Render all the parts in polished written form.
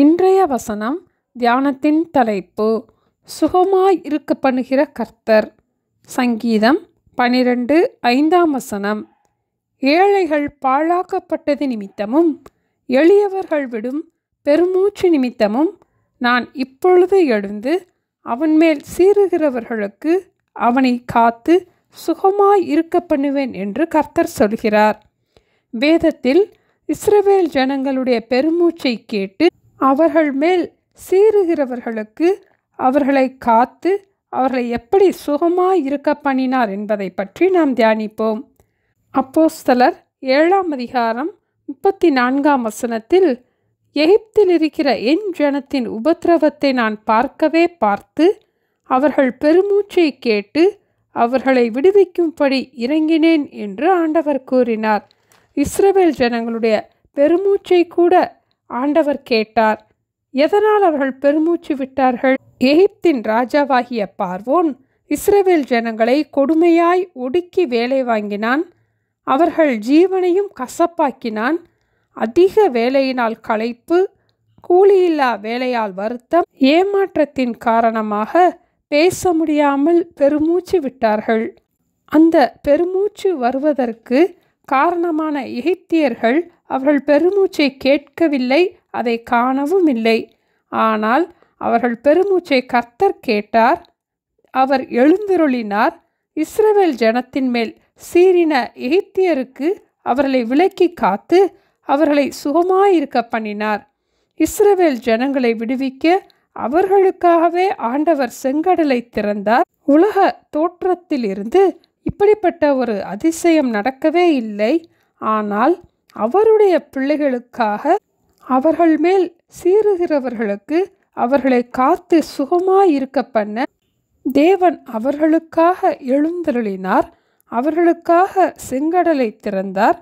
இன்றைய வசனம் தியானத்தின் தலைப்பு சுகமாய் இருக்க பண்ணுகிற கர்த்தர். சங்கீதம் 12:5 ஏழைகள் பாழாக்கப்பட்டது நிமித்தமும் எளியவர்கள் விடும் பெருமூச்சு நிமித்தமும் நான் இப்பொழுது எழுந்து அவன் மேல் சீறுகிறவர்களுக்கு அவனை காத்து சுகமாய் இருக்க பண்ணுவேன் என்று கர்த்தர் சொல்கிறார். வேதத்தில் இஸ்ரவேல் ஜனங்களுடைய பெருமூச்சை கேட்டு அவர்கள் மேல் சீறுகிறவர்களுக்கு அவர்களை காத்து அவர்களை எப்படி சுகமாய் இருக்க பண்ணினார் என்பதை பற்றி நாம் தியானிப்போம். அப்போஸ்தலர் 7:34 எகிப்தில் இருக்கிற என் ஜனத்தின் உபத்திரவத்தை நான் பார்க்கவே பார்த்து அவர்கள் பெருமூச்சை கேட்டு அவர்களை விடுவிக்கும்படி இறங்கினேன் என்று ஆண்டவர் கூறினார். இஸ்ரவேல் ஜனங்களுடைய பெருமூச்சை கூட ஆண்டவர் கேட்டார். எதனால் அவர்கள் பெருமூச்சு விட்டார்கள்? எகிப்தின் ராஜாவாகிய பார்வோன் இஸ்ரவேல் ஜனங்களை கொடுமையாய் ஒடுக்கி வேலை வாங்கினான். அவர்கள் ஜீவனையும் கசப்பாக்கினான். அதிக வேலையினால் களைப்பு, கூலியில்லா வேலையால் வருத்தம், ஏமாற்றத்தின் காரணமாக பேச முடியாமல் பெருமூச்சு விட்டார்கள். அந்த பெருமூச்சு வருவதற்கு காரணமான எகிப்தியர்கள் அவர்கள் பெருமூச்சை கேட்கவில்லை, அதை காணவும் இல்லை. ஆனால் அவர்கள் பெருமூச்சை கர்த்தர் கேட்டார். அவர் எழுந்தருளினார். இஸ்ரவேல் ஜனத்தின் மேல் சீறின எகிப்தியருக்கு அவர்களை விலக்கி காத்து அவர்களை சுகமாயிருக்க பண்ணினார். இஸ்ரவேல் ஜனங்களை விடுவிக்க அவர்களுக்காகவே ஆண்டவர் செங்கடலை திறந்தார். உலக தோற்றத்திலிருந்து இப்படிப்பட்ட ஒரு அதிசயம் நடக்கவே இல்லை. ஆனால் அவருடைய பிள்ளைகளுக்காக அவர்கள் மேல் சீறுகிறவர்களுக்கு அவர்களை காத்து சுகமாயிருக்க பண்ண தேவன் அவர்களுக்காக எழுந்தருளினார். அவர்களுக்காக செங்கடலை திறந்தார்.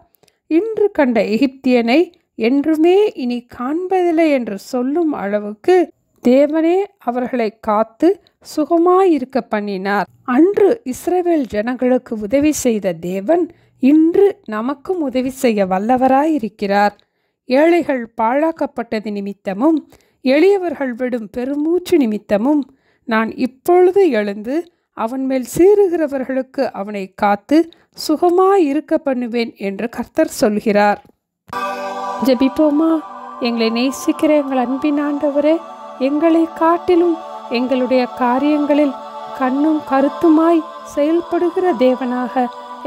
இன்று கண்ட எகிப்தியனை என்றுமே இனி காண்பதில்லை என்று சொல்லும் அளவுக்கு தேவனே அவர்களை காத்து சுகமாயிருக்க பண்ணினார். அன்று இஸ்ரவேல் ஜனங்களுக்கு உதவி செய்த தேவன் இன்று நமக்கும் உதவி செய்ய வல்லவராயிருக்கிறார். ஏழைகள் பாழாக்கப்பட்டது நிமித்தமும் எளியவர்கள் விடும் பெருமூச்சு நிமித்தமும் நான் இப்பொழுது எழுந்து அவன் மேல் சீறுகிறவர்களுக்கு அவனை காத்து சுகமாயிருக்க பண்ணுவேன் என்று கர்த்தர் சொல்கிறார். ஜெபிப்போமா? எங்களை நேசிக்கிற எங்கள் அன்பின் ஆண்டவரே, எங்களை காட்டிலும் எங்களுடைய காரியங்களில் கண்ணும் கருத்துமாய் செயல்படுகிற தேவனாக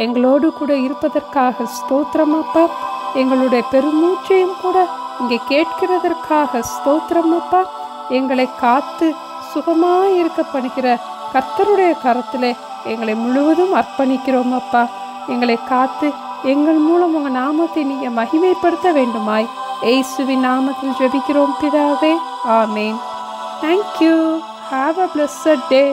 எங்களோடு கூட இருப்பதற்காக ஸ்தோத்திரமப்பா. எங்களுடைய பெருமூச்சையும் கூட இங்கே கேட்கிறதற்காக ஸ்தோத்திரமப்பா. எங்களை காத்து சுகமாயிருக்க பண்ணுகிற கர்த்தருடைய கரத்திலே எங்களை முழுவதும் அர்ப்பணிக்கிறோம் அப்பா. எங்களை காத்து எங்கள் மூலம் உங்கள் நாமத்தை நீங்கள் மகிமைப்படுத்த வேண்டுமாய் இயேசுவின் நாமத்தில் ஜெபிக்கிறோம் பிதாவே. ஆமேன். Thank you. Have a blessed day.